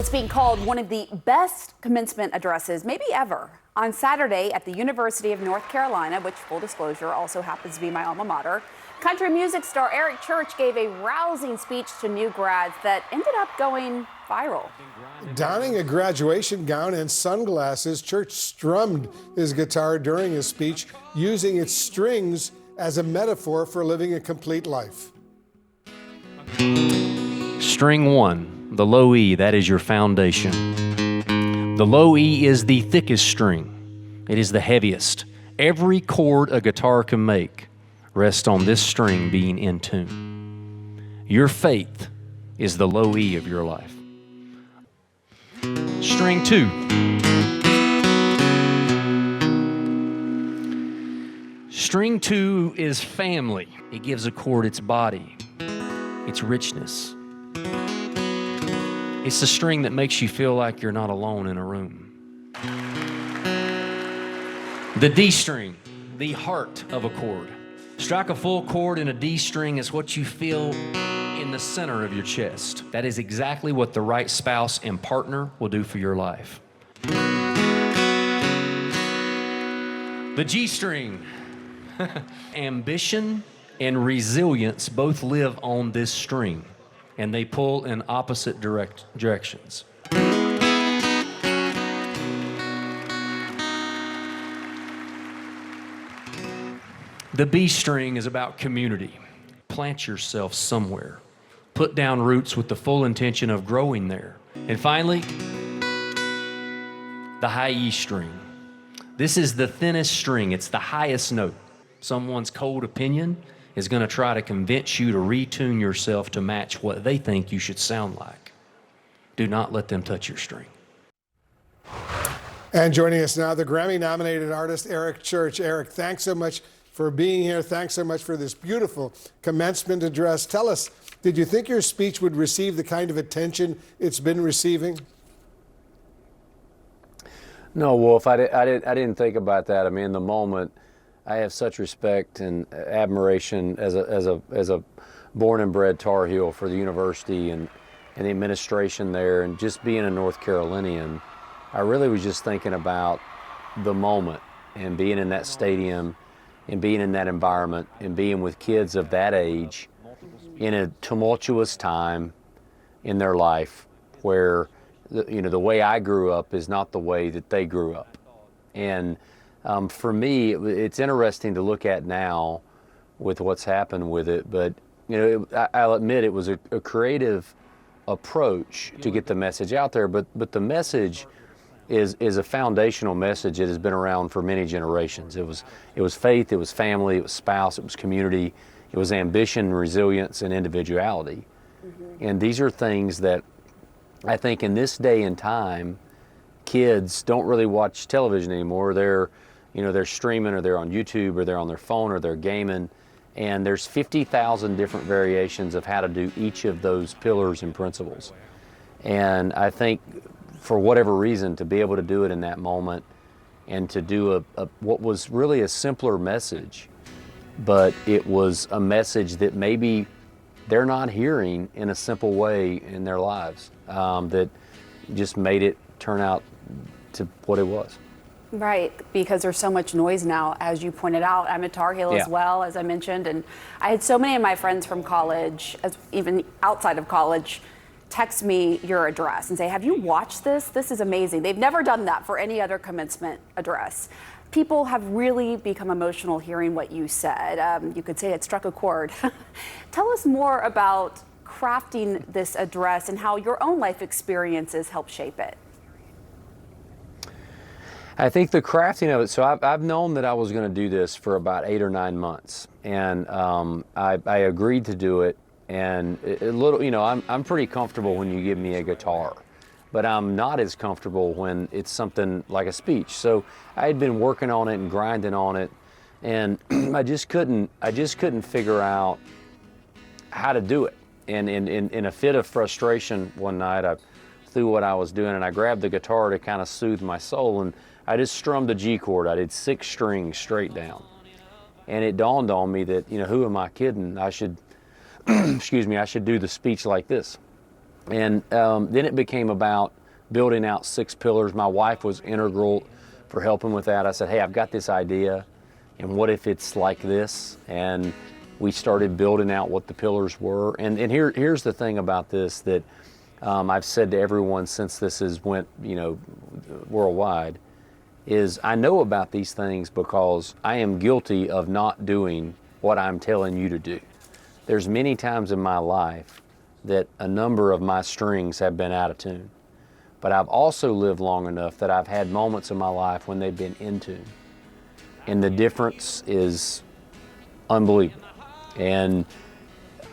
It's being called one of the best commencement addresses, maybe ever. On Saturday at the University of North Carolina, which, full disclosure, also happens to be my alma mater, country music star Eric Church gave a rousing speech to new grads that ended up going viral. Donning a graduation gown and sunglasses, Church strummed his guitar during his speech, using its strings as a metaphor for living a complete life. String 1, the low E, that is your foundation. The low E is the thickest string. It is the heaviest. Every chord a guitar can make rests on this string being in tune. Your faith is the low E of your life. String 2. String 2 is family. It gives a chord its body, its richness. It's the string that makes you feel like you're not alone in a room. The D string, the heart of a chord. Strike a full chord in a D string is what you feel in the center of your chest. That is exactly what the right spouse and partner will do for your life. The G string. Ambition and resilience both live on this string, and they pull in opposite directions. The B string is about community. Plant yourself somewhere. Put down roots with the full intention of growing there. And finally, the high E string. This is the thinnest string. It's the highest note. Someone's cold opinion is going to try to convince you to retune yourself to match what they think you should sound like. Do not let them touch your string. And joining us now, the Grammy-nominated artist Eric Church. Eric, thanks so much for being here. Thanks so much for this beautiful commencement address. Tell us, did you think your speech would receive the kind of attention it's been receiving? No, Wolf, I didn't think about that. I mean, in the moment, I have such respect and admiration as a born and bred Tar Heel for the university and the administration there, and just being a North Carolinian. I really was just thinking about the moment and being in that stadium and being in that environment and being with kids of that age in a tumultuous time in their life where the way I grew up is not the way that they grew up. And for me, it's interesting to look at now with what's happened with it, but I'll admit it was a creative approach to get the message out there, but the message is a foundational message that has been around for many generations. It was faith, it was family, it was spouse, it was community, it was ambition, resilience, and individuality. Mm-hmm. And these are things that I think in this day and time, kids don't really watch television anymore. They're streaming, or they're on YouTube, or they're on their phone, or they're gaming. And there's 50,000 different variations of how to do each of those pillars and principles. And I think for whatever reason, to be able to do it in that moment and to do what was really a simpler message, but it was a message that maybe they're not hearing in a simple way in their lives, that just made it turn out to what it was. Right, because there's so much noise now, as you pointed out. I'm a Tar Heel as well, as I mentioned, and I had so many of my friends from college, even outside of college, text me your address and say, have you watched this? This is amazing. They've never done that for any other commencement address. People have really become emotional hearing what you said. You could say it struck a chord. Tell us more about crafting this address and how your own life experiences help shape it. I think the crafting of it, so I've known that I was going to do this for about 8 or 9 months, and I agreed to do it. And I'm pretty comfortable when you give me a guitar, but I'm not as comfortable when it's something like a speech. So I had been working on it and grinding on it, and I just couldn't figure out how to do it. And in a fit of frustration one night, I threw what I was doing, and I grabbed the guitar to kind of soothe my soul, and I just strummed the G chord. I did 6 strings straight down, and it dawned on me that who am I kidding? I should I should do the speech like this. And then it became about building out 6 pillars. My wife was integral for helping with that. I said, hey, I've got this idea, and what if it's like this? And we started building out what the pillars were. And here's the thing about this that I've said to everyone since this has went, worldwide, is I know about these things because I am guilty of not doing what I'm telling you to do. There's many times in my life that a number of my strings have been out of tune. But I've also lived long enough that I've had moments in my life when they've been in tune. And the difference is unbelievable. And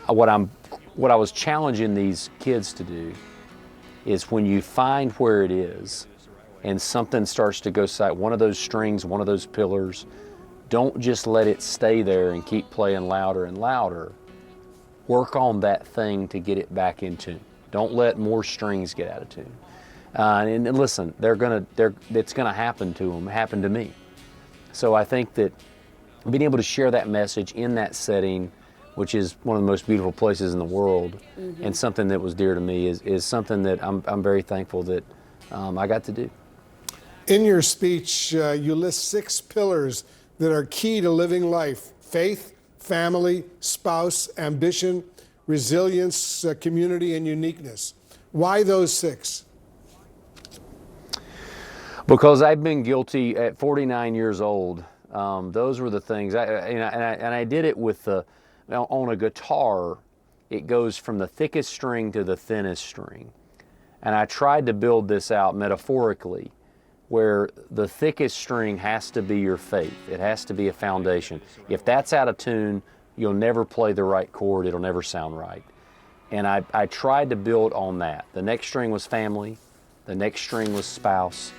what I was challenging these kids to do is when you find where it is and something starts to go side, one of those strings, one of those pillars, don't just let it stay there and keep playing louder and louder. Work on that thing to get it back in tune. Don't let more strings get out of tune. And listen, it's gonna happen to them. It happened to me. So I think that being able to share that message in that setting, which is one of the most beautiful places in the world, and something that was dear to me, is something that I'm very thankful that I got to do. In your speech, you list 6 pillars that are key to living life: faith, family, spouse, ambition, resilience, community, and uniqueness. Why those 6? Because I've been guilty at 49 years old. Those were the things, I did it with on a guitar, it goes from the thickest string to the thinnest string. And I tried to build this out metaphorically, where the thickest string has to be your faith. It has to be a foundation. If that's out of tune, you'll never play the right chord. It'll never sound right. And I tried to build on that. The next string was family. The next string was spouse.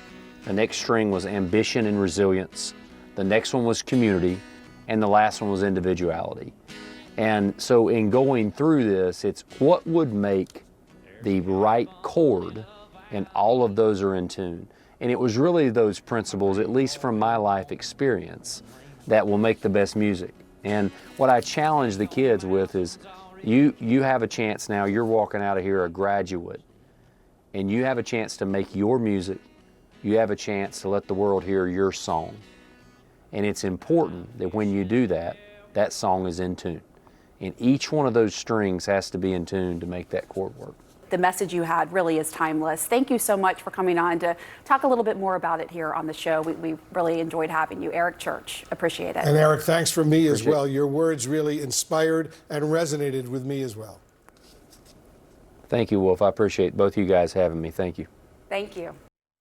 The next string was ambition and resilience. The next one was community. And the last one was individuality. And so in going through this, it's what would make the right chord, and all of those are in tune. And it was really those principles, at least from my life experience, that will make the best music. And what I challenge the kids with is, you have a chance now, you're walking out of here a graduate, and you have a chance to make your music. You have a chance to let the world hear your song. And it's important that when you do that, that song is in tune. And each one of those strings has to be in tune to make that chord work. The message you had really is timeless. Thank you so much for coming on to talk a little bit more about it here on the show. We really enjoyed having you. Eric Church, appreciate it. And Eric, thanks from me as well. Your words really inspired and resonated with me as well. Thank you, Wolf. I appreciate both you guys having me. Thank you. Thank you.